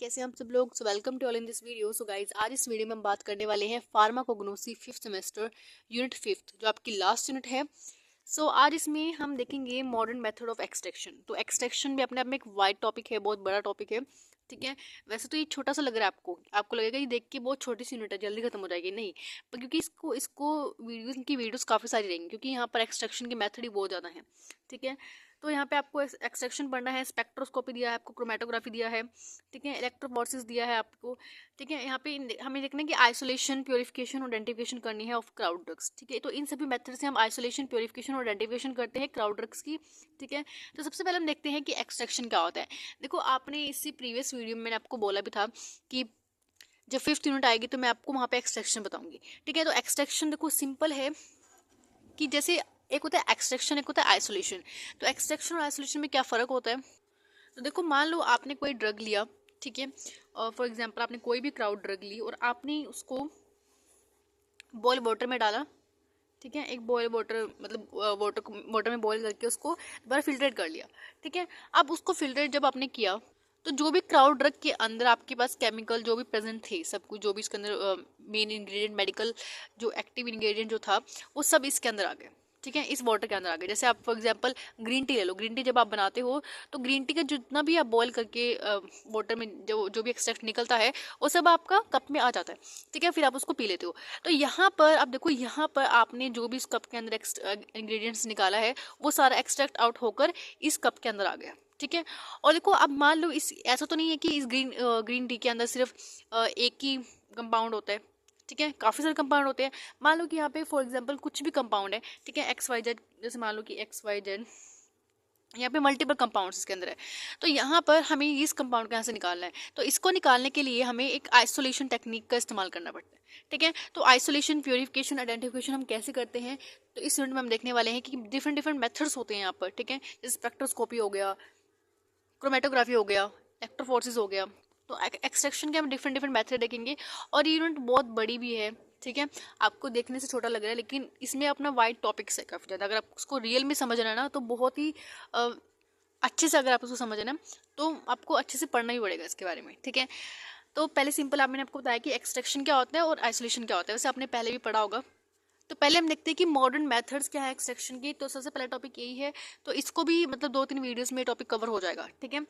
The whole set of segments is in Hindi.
कैसे हम सब लोग। So welcome to all in this video. So guys, आज इस वीडियो में हम बात करने वाले हैं pharmacognosy 5th semester unit 5th, जो आपकी लास्ट यूनिट है। आज इसमें हम देखेंगे मॉडर्न मेथड ऑफ एक्सट्रैक्शन। तो एक्सट्रैक्शन भी अपने आप में एक वाइड टॉपिक है, बहुत बड़ा टॉपिक है, ठीक है। वैसे तो ये छोटा सा लग रहा है आपको लगेगा ये देख के बहुत छोटी सी यूनिट है, जल्दी खत्म हो जाएगी, नहीं। पर क्योंकि इसको वीडियोस काफ़ी सारी रहेंगी, क्योंकि यहाँ पर एक्सट्रैक्शन के मेथड ही बहुत ज़्यादा हैं, ठीक है। तो यहाँ पे आपको एक्सट्रैक्शन पढ़ना है, स्पेक्ट्रोस्कोपी दिया है आपको, क्रोमेटोग्राफी दिया है, ठीक है, इलेक्ट्रोफोरेसिस दिया है आपको, ठीक है। यहाँ पे हमें देखना है कि आइसोलेशन, प्योरिफिकेशन और आइडेंटिफिकेशन करनी है ऑफ क्राउड ड्रग्स, ठीक है। तो इन सभी मेथड से हम आइसोलेशन, प्योरिफिकेशन और आइडेंटिफिकेशन करते हैं क्राउड ड्रग्स की, ठीक है। तो सबसे पहले हम देखते हैं कि एक्सट्रैक्शन क्या होता है। देखो, आपने इसी प्रीवियस वीडियो में मैंने आपको बोला भी था कि जब 5th यूनिट आएगी तो मैं आपको वहाँ पे एक्सट्रैक्शन बताऊंगी, ठीक है। तो एक्सट्रैक्शन देखो सिंपल है कि जैसे एक होता है एक्सट्रैक्शन, एक होता है आइसोलेशन। तो एक्सट्रैक्शन और आइसोलेशन में क्या फ़र्क होता है। तो देखो, मान लो आपने कोई ड्रग लिया, ठीक है, और फॉर एग्जांपल आपने कोई भी क्राउड ड्रग ली और आपने उसको बॉयल वाटर में डाला, ठीक है। एक बॉयल वाटर मतलब वाटर में बॉयल करके उसको दोबारा फिल्ट्रेट कर लिया, ठीक है। अब उसको फिल्ट्रेट जब आपने किया तो जो भी क्राउड ड्रग के अंदर आपके पास केमिकल जो भी प्रेजेंट थे, सब कुछ जो भी इसके अंदर मेन इंग्रेडिएंट, मेडिकल जो एक्टिव इंग्रेडिएंट जो था, वो सब इसके अंदर आ गए, ठीक है, इस वाटर के अंदर आ गए। जैसे आप फॉर एग्जांपल ग्रीन टी ले लो। ग्रीन टी जब आप बनाते हो तो ग्रीन टी का जितना भी आप बॉयल करके वाटर में जो भी एक्सट्रैक्ट निकलता है वो सब आपका कप में आ जाता है, ठीक है, फिर आप उसको पी लेते हो। तो यहाँ पर आप देखो, यहाँ पर आपने जो भी इस कप के अंदर इंग्रेडिएंट्स निकाला है वो सारा एक्सट्रैक्ट आउट होकर इस कप के अंदर आ गया, ठीक है। और देखो, अब मान लो इस ऐसा तो नहीं है कि इस ग्रीन टी के अंदर सिर्फ एक ही कंपाउंड होता है, ठीक है, काफ़ी सारे कंपाउंड होते हैं। मान लो कि यहाँ पे फॉर एग्जांपल कुछ भी कंपाउंड है, ठीक है, XYZ, जैसे मान लो कि XYZ, यहाँ पे मल्टीपल कंपाउंड्स इसके अंदर है। तो यहाँ पर हमें इस कंपाउंड को यहाँ से निकालना है। तो इसको निकालने के लिए हमें एक आइसोलेशन टेक्निक का इस्तेमाल करना पड़ता है, ठीक है। तो आइसोलेशन, प्योरिफिकेशन, आइडेंटिफिकेशन हम कैसे करते हैं, तो इस यूनिट में हम देखने वाले हैं कि डिफरेंट मेथड्स होते हैं यहाँ पर, ठीक है। जैसे स्पेक्ट्रोस्कोपी हो गया, क्रोमेटोग्राफी हो गया, इलेक्ट्रोफोरेसिस हो गया। तो एक्सट्रैक्शन के हम डिफरेंट मेथड देखेंगे। और ये यूनिट बहुत बड़ी भी है, ठीक है। आपको देखने से छोटा लग रहा है लेकिन इसमें अपना वाइड टॉपिक्स है काफ़ी ज़्यादा। अगर आप उसको रियल में समझना है ना तो बहुत ही अच्छे से, अगर आप उसको समझना है तो आपको अच्छे से पढ़ना ही पड़ेगा इसके बारे में, ठीक है। तो पहले सिंपल मैंने आपको बताया कि एक्सट्रैक्शन क्या होता है और आइसोलेशन क्या होता है, वैसे आपने पहले भी पढ़ा होगा। तो पहले हम देखते हैं कि मॉडर्न मेथड्स क्या है एक्सट्रैक्शन की। तो सबसे पहला टॉपिक यही है, तो इसको भी मतलब 2-3 वीडियोस में टॉपिक कवर हो जाएगा, ठीक है।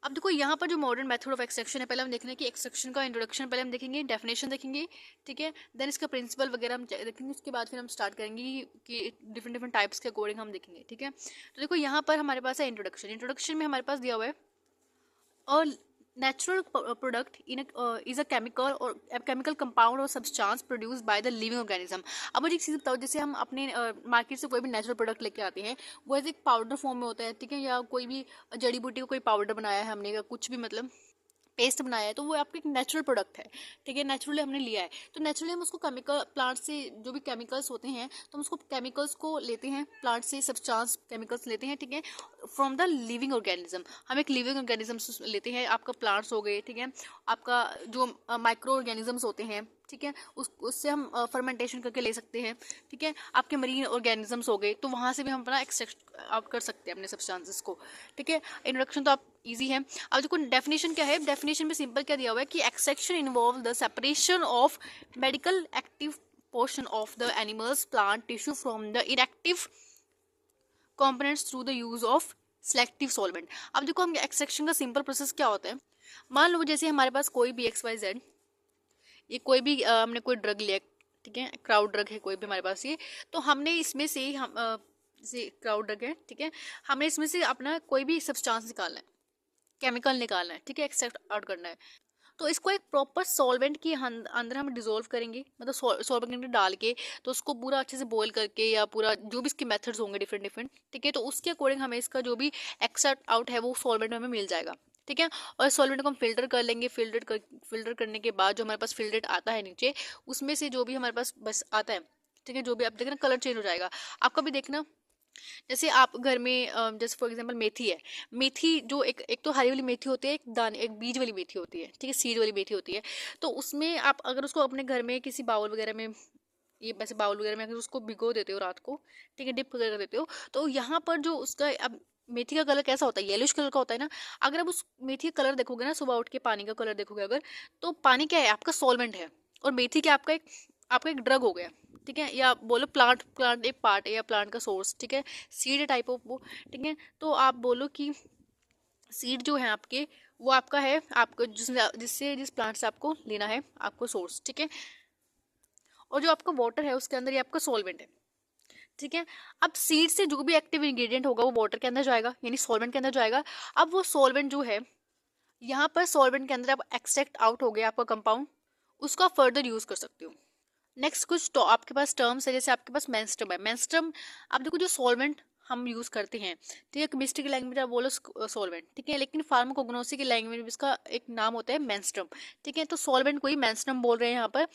अब देखो, यहाँ पर जो मॉडर्न मेथड ऑफ एक्सट्रैक्शन है, पहले हम देखेंगे कि एक्सट्रैक्शन का इंट्रोडक्शन पहले हम देखेंगे, डेफिनेशन देखेंगे, ठीक है। देन इसका प्रिंसिपल वगैरह हम देखेंगे, उसके बाद फिर हम स्टार्ट करेंगे कि डिफरेंट टाइप्स के अकॉर्डिंग हम देखेंगे, ठीक है। तो देखो, यहाँ पर हमारे पास है इंट्रोडक्शन में हमारे पास दिया हुआ है, और natural product is a chemical or a chemical compound or substance produced by the living organism। अब मुझे एक चीज़ बताओ, जैसे हम अपने मार्केट से कोई भी नेचुरल प्रोडक्ट लेके आते हैं, वो ऐसे एक पाउडर फॉर्म में होता है, ठीक है, या कोई भी जड़ी बूटी का कोई पाउडर बनाया है हमने, या कुछ भी मतलब पेस्ट बनाया है, तो वो आपका एक नेचुरल प्रोडक्ट है, ठीक है, नेचुरली हमने लिया है। तो नेचुरली हम उसको केमिकल, प्लांट से जो भी केमिकल्स होते हैं, तो हम उसको केमिकल्स को लेते हैं, प्लांट से सब्सटेंस केमिकल्स लेते हैं, ठीक है, फ्रॉम द लिविंग ऑर्गेनिज्म। हम एक लिविंग ऑर्गेनिज्म लेते हैं, आपका प्लांट्स हो गए, ठीक है, आपका जो माइक्रो ऑर्गेनिजम्स होते हैं, ठीक है, उससे हम फर्मेंटेशन करके ले सकते हैं, ठीक है। आपके मरीन ऑर्गेनिजम्स हो गए, तो वहाँ से भी हम अपना एक्सट्रैक्ट आउट कर सकते हैं अपने सब्सटेंसेस को, ठीक है। इंट्रोडक्शन तो आप इजी है। अब देखो डेफिनेशन क्या है। डेफिनेशन में सिंपल क्या दिया हुआ है कि extraction involve the separation of medical active portion of the animals plant tissue from the inactive components through the use of selective solvent. अब देखो, हम एक्सट्रैक्शन का सिंपल प्रोसेस क्या होता है। मान लो जैसे हमारे पास कोई भी XYZ, ये कोई भी हमने कोई ड्रग लिया, ठीक है, क्राउड ड्रग है कोई भी हमारे पास ये, तो हमने इसमें से हम जैसे क्राउड ड्रग है, ठीक है, हमने इसमें से अपना कोई भी सब्सटेंस निकालना है, केमिकल निकालना है, ठीक है, एक्सट्रैक्ट आउट करना है। तो इसको एक प्रॉपर सॉल्वेंट के अंदर हम डिजोल्व करेंगे, मतलब सॉल्वेंट के अंदर डाल के, तो उसको पूरा अच्छे से बॉईल करके, या पूरा जो भी इसके मेथड्स होंगे डिफरेंट, ठीक है, तो उसके अकॉर्डिंग हमें इसका जो भी एक्सट्रैक्ट आउट है वो सॉल्वेंट में हमें मिल जाएगा, ठीक है। और सॉल्वेंट को हम फिल्टर कर लेंगे। फिल्टर करने के बाद जो हमारे पास फिल्ट्रेट आता है नीचे, उसमें से जो भी हमारे पास बस आता है, ठीक है, जो भी आप देखना कलर चेंज हो जाएगा। आपका भी देखना, जैसे आप घर में जैसे फॉर एग्जांपल मेथी है, मेथी जो एक तो हरी वाली मेथी होती है, एक दाने, एक बीज वाली मेथी होती है, ठीक है, सीड वाली मेथी होती है। तो उसमें आप अगर उसको अपने घर में किसी बाउल वगैरह में, ये वैसे बाउल वगैरह में अगर उसको भिगो देते हो रात को, ठीक है, डिप कर देते हो, तो यहाँ पर जो उसका अब मेथी का कलर कैसा होता है, येलोइश कलर का होता है ना। अगर आप उस मेथी का कलर देखोगे ना, सुबह उठ के पानी का कलर देखोगे अगर, तो पानी क्या है, आपका सॉल्वेंट है, और मेथी क्या आपका एक ड्रग हो गया, ठीक है, या बोलो प्लांट एक पार्ट है, या प्लांट का सोर्स, ठीक है, सीड टाइप ऑफ वो, ठीक है। तो आप बोलो कि सीड जो है आपके, वो आपका है, आपको जिस प्लांट से आपको लेना है आपको सोर्स, ठीक है। और जो आपका वाटर है उसके अंदर ये आपका सॉल्वेंट है, ठीक है। अब सीड से जो भी एक्टिव इंग्रेडिएंट होगा वो वाटर के अंदर जाएगा, यानी सॉल्वेंट के अंदर जाएगा। अब वो सॉल्वेंट जो है, यहाँ पर सॉल्वेंट के अंदर आप एक्सट्रैक्ट आउट हो गया आपका कंपाउंड, उसको आप फर्दर यूज कर सकते हो। नेक्स्ट कुछ तो आपके पास टर्म्स है, जैसे आपके पास मेंस्ट्रुम है। मेंस्ट्रुम, आप देखो जो सॉल्वेंट हम यूज करते हैं, ठीक है, केमिस्ट्री की लैंग्वेज आप बोलो सॉल्वेंट, ठीक है, लेकिन फार्माकोग्नोसी की लैंग्वेज में इसका एक नाम होता है मेंस्ट्रुम, ठीक है। तो सॉल्वेंट को ही मेंस्ट्रुम बोल रहे हैं यहाँ पर।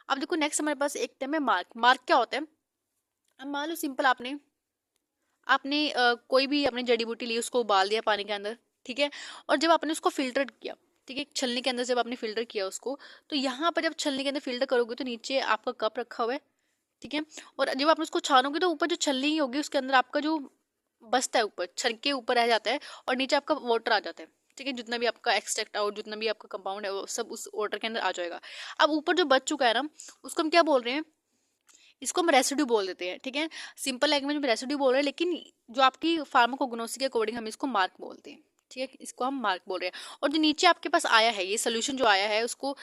अब देखो नेक्स्ट हमारे पास एक टर्म है मार्क। मार्क क्या होता है, अब मान लो सिंपल आपने आपने कोई भी अपनी जड़ी बूटी ली, उसको उबाल दिया पानी के अंदर, ठीक है, और जब आपने उसको फिल्टर किया, ठीक है, छलनी के अंदर जब आपने फिल्टर किया उसको, तो यहाँ पर जब छलनी के अंदर फिल्टर करोगे तो नीचे आपका कप रखा हुआ है, ठीक है, और जब आप उसको छानोगे तो ऊपर जो छलनी ही होगी उसके अंदर आपका जो बचता है ऊपर, छलके के ऊपर रह जाता है, और नीचे आपका वाटर आ जाता है, ठीक है, जितना भी आपका एक्सट्रैक्ट आउट, जितना भी आपका कंपाउंड है वो सब उस वाटर के अंदर आ जाएगा। अब ऊपर जो बच चुका है ना, उसको हम क्या बोल रहे हैं, इसको हम रेसिड्यू बोल देते हैं, ठीक है, सिंपल लैंग्वेज में रेसिड्यू बोल रहे हैं, लेकिन जो आपकी फार्माकोग्नोसी के अकॉर्डिंग हम इसको मार्क बोलते हैं, ठीक है, इसको हम मार्क बोल रहे हैं। और जो नीचे आपके पास आया है ये सोल्यूशन जो आया है उसको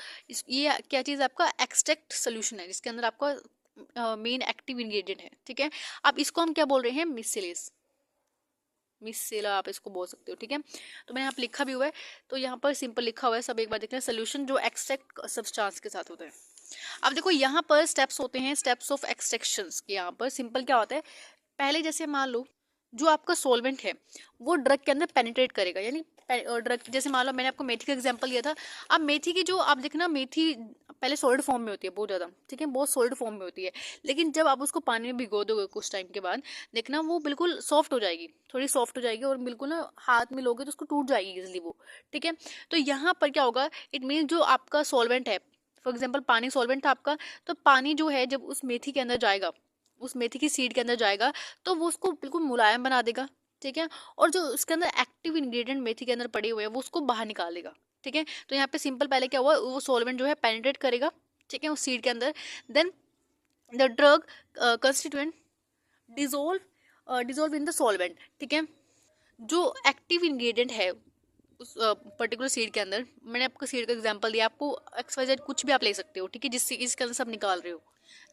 ये क्या चीज़, आपका एक्सट्रैक्ट सोल्यूशन है, जिसके अंदर आपका मेन एक्टिव इंग्रेडिएंट है, ठीक है। अब इसको हम क्या बोल रहे हैं, मिससेलेस, मिससेला आप इसको बोल सकते हो, ठीक है। तो मैंने यहाँ पे लिखा भी हुआ है, तो यहाँ पर सिंपल लिखा हुआ है, सब एक बार देखना, सोल्यूशन जो एक्सट्रैक्ट सब्सटेंस के साथ होता है। अब देखो यहाँ पर स्टेप्स होते हैं, स्टेप्स ऑफ एक्सट्रैक्शंस के। यहाँ पर सिंपल क्या होता है, पहले जैसे मान लो जो आपका सॉल्वेंट है वो ड्रग के अंदर पेनिट्रेट करेगा, यानी ड्रग, जैसे मान लो मैंने आपको मेथी का एग्जांपल दिया था। अब मेथी की जो आप देखना, मेथी पहले सॉलिड फॉर्म में होती है बहुत ज़्यादा, ठीक है, बहुत सॉलिड फॉर्म में होती है, लेकिन जब आप उसको पानी में भिगो दोगे कुछ टाइम के बाद, देखना वो बिल्कुल सॉफ्ट हो जाएगी, थोड़ी सॉफ्ट हो जाएगी, और बिल्कुल ना हाथ में लोगे तो उसको टूट जाएगी इजिली वो, ठीक है। तो यहाँ पर क्या होगा, इट मीन जो आपका सॉल्वेंट है, फॉर एग्जाम्पल पानी सॉल्वेंट था आपका, तो पानी जो है जब उस मेथी के अंदर जाएगा, उस मेथी की सीड के अंदर जाएगा, तो वो उसको बिल्कुल मुलायम बना देगा, ठीक है, और जो उसके अंदर एक्टिव इंग्रेडिएंट मेथी के अंदर पड़े हुए हैं वो उसको बाहर निकालेगा, ठीक है। तो यहाँ पे सिंपल पहले क्या हुआ, वो सॉल्वेंट जो है पेनिट्रेट करेगा, ठीक है, उस सीड के अंदर, then the drug constituent dissolve in the solvent, ठीक है। जो एक्टिव इंग्रेडिएंट है उस पर्टिकुलर सीड के अंदर, मैंने आपको सीड का एग्जांपल दिया, आपको XYZ कुछ भी आप ले सकते हो, ठीक है, जिससे इसके अंदर सब निकाल रहे हो।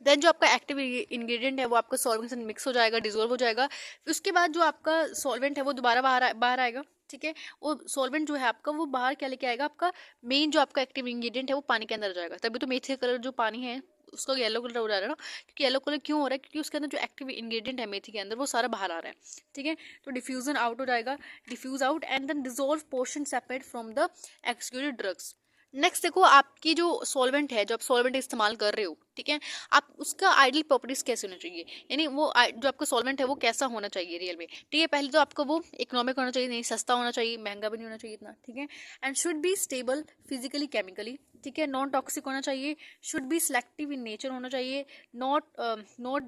देन जो आपका एक्टिव इंग्रेडिएंट है वो आपका सॉल्वेंट से मिक्स हो जाएगा, डिजोल्व हो जाएगा, फिर उसके बाद जो आपका सॉल्वेंट है वो दोबारा बाहर आएगा, ठीक है। वो सॉल्वेंट जो है आपका वो बाहर क्या लेके आएगा, आपका मेन जो आपका एक्टिव इंग्रेडिएंट है वो पानी के अंदर जाएगा, तभी तो मेथी का कलर जो पानी है उसका येलो कलर हो जा रहा है ना, क्योंकि येलो कलर क्यों हो रहा है, क्योंकि उसके अंदर जो एक्टिव इंग्रेडिएंट है मेथी के अंदर वो सारा बाहर आ रहा है, ठीक है। तो डिफ्यूजन आउट हो जाएगा, diffuse out, and then dissolve portion separate from the executed drugs. Next देखो, आपकी जो सॉल्वेंट है, जो आप सॉल्वेंट इस्तेमाल कर रहे हो, ठीक है, आप उसका आइडियल प्रॉपर्टीज कैसे होना चाहिए, यानी वो जो आपका सॉल्वेंट है वो कैसा होना चाहिए रियल में, ठीक है। पहले तो आपको वो इकोनॉमिक होना चाहिए, नहीं सस्ता होना चाहिए, महंगा भी नहीं होना चाहिए इतना, ठीक है, and should be stable physically chemically, ठीक है, नॉन टॉक्सिक होना चाहिए, should be selective in nature होना चाहिए, नॉट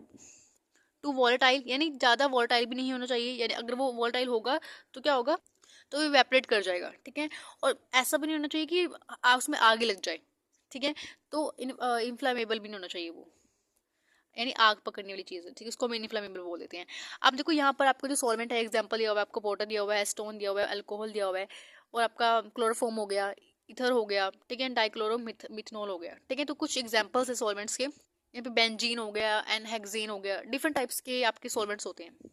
टू वॉलेटाइल, यानी ज़्यादा वॉलेटाइल भी नहीं होना चाहिए, यानी अगर वो वॉलेटाइल होगा तो क्या होगा, तो इवेपोरेट कर जाएगा, ठीक है। और ऐसा भी नहीं होना चाहिए कि उसमें आग लग जाए, ठीक है। तो इन्फ्लामेबल भी नहीं होना चाहिए वो, यानी आग पकड़ने वाली चीज़ है, ठीक है, उसको हम इन्फ्लामेबल बोल देते हैं। अब देखो यहाँ पर आपको जो सॉल्वेंट है, एग्जांपल दिया हुआ है आपको, वाटर दिया हुआ है, स्टोन दिया हुआ है, अल्कोहल दिया हुआ है, और आपका क्लोरोफॉर्म हो गया, इथर हो गया, ठीक है, डाइक्लोरो मिथनॉल हो गया, ठीक है। तो कुछ एग्जाम्पल्स है सॉल्वेंट्स के, यहाँ पे बेंजीन हो गया, एनहेक्सेन हो गया, डिफरेंट टाइप्स के आपके सॉल्वेंट्स होते हैं।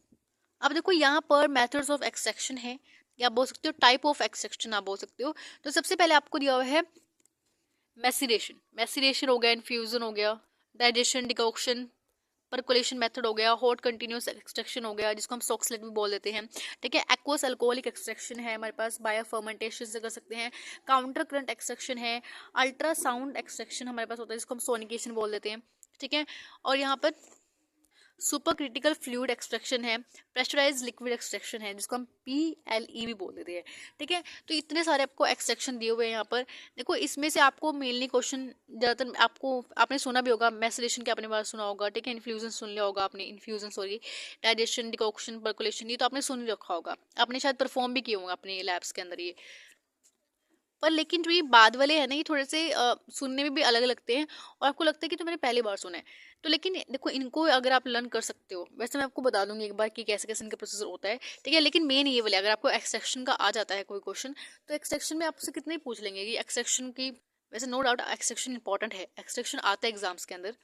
अब देखो यहाँ पर मेथड्स ऑफ एक्सट्रैक्शन है, या आप बोल सकते हो टाइप ऑफ एक्सट्रैक्शन आप बोल सकते हो। तो सबसे पहले आपको दिया हुआ है मैसिरेशन, मैसिरेशन हो गया, इन्फ्यूजन हो गया, डाइजेशन, डिकॉक्शन, परकोलेशन मेथड हो गया, हॉट कंटिन्यूस एक्सट्रैक्शन हो गया, जिसको हम सॉक्सलेट भी बोल देते हैं, ठीक है। एक्वस अल्कोहलिक एक्सट्रैक्शन है हमारे पास, बायो फर्मेंटेशन से कर सकते हैं, काउंटर करंट एक्सट्रैक्शन है, अल्ट्रासाउंड एक्सट्रैक्शन हमारे पास होता है, जिसको हम सोनिकेशन बोल देते हैं, ठीक है। और यहाँ पर सुपर क्रिटिकल फ्लूइड एक्सट्रैक्शन है, प्रेशराइज लिक्विड एक्सट्रैक्शन है जिसको हम PLE भी बोल देते हैं, ठीक है। तो इतने सारे आपको एक्सट्रैक्शन दिए हुए हैं यहाँ पर। देखो इसमें से आपको मेनली क्वेश्चन ज़्यादातर आपको, आपने सुना भी होगा मैसेलेशन के, आपने बार सुना होगा, ठीक है। इन्फ्यूजन सुन लिया होगा आपने, infusion sorry, digestion, decoction, percolation, ये तो आपने सुन ही रखा होगा, आपने शायद परफॉर्म भी किए होंगे अपने लैब्स के अंदर ये। पर लेकिन जो ये बाद वाले हैं ना, ये थोड़े से सुनने में भी अलग लगते हैं और आपको लगता है कि तो मैंने पहली बार सुना है। तो लेकिन देखो इनको अगर आप लर्न कर सकते हो, वैसे मैं आपको बता दूंगी एक बार कि कैसे कैसे इनका प्रोसेसर होता है, ठीक है। लेकिन मेन ये वाले, अगर आपको एक्सट्रैक्शन का आ जाता है कोई क्वेश्चन, तो एक्सट्रैक्शन में आपसे कितने ही पूछ लेंगे कि एक्सट्रैक्शन की, वैसे नो डाउट एक्सट्रैक्शन इंपॉर्टेंट है, एक्सट्रैक्शन आता है एग्जाम्स के अंदर।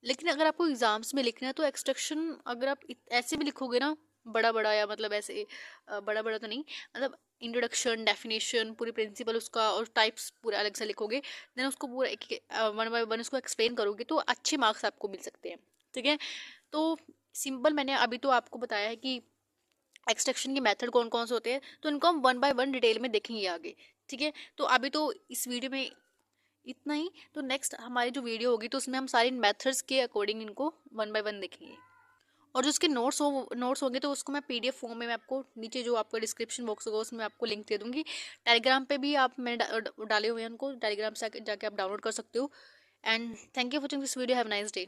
लेकिन अगर आपको एग्जाम्स में लिखना है तो एक्सट्रैक्शन अगर आप ऐसे भी लिखोगे ना, बड़ा बड़ा, या मतलब ऐसे बड़ा बड़ा तो नहीं, मतलब इंट्रोडक्शन, डेफिनेशन, पूरी प्रिंसिपल उसका और टाइप्स पूरा अलग से लिखोगे, देन उसको पूरा वन बाय वन उसको एक्सप्लेन करोगे, तो अच्छे मार्क्स आपको मिल सकते हैं, ठीक है। तो सिंपल, मैंने अभी तो आपको बताया है कि एक्सट्रैक्शन के मेथड कौन कौन से होते हैं, तो इनको हम वन बाय वन डिटेल में देखेंगे आगे, ठीक है। तो अभी तो इस वीडियो में इतना ही। तो नेक्स्ट हमारी जो वीडियो होगी तो उसमें हम सारे मेथड्स के अकॉर्डिंग इनको वन बाय वन देखेंगे। और जो उसके नोट्स होंगे तो उसको मैं PDF फॉर्म में, मैं आपको नीचे जो आपका डिस्क्रिप्शन बॉक्स होगा उसमें आपको लिंक दे दूंगी। टेलीग्राम पे भी आप, मैंने डाले हुए हैं उनको, टेलीग्राम से जाके आप डाउनलोड कर सकते हो। And thank you for watching this video, have nice day.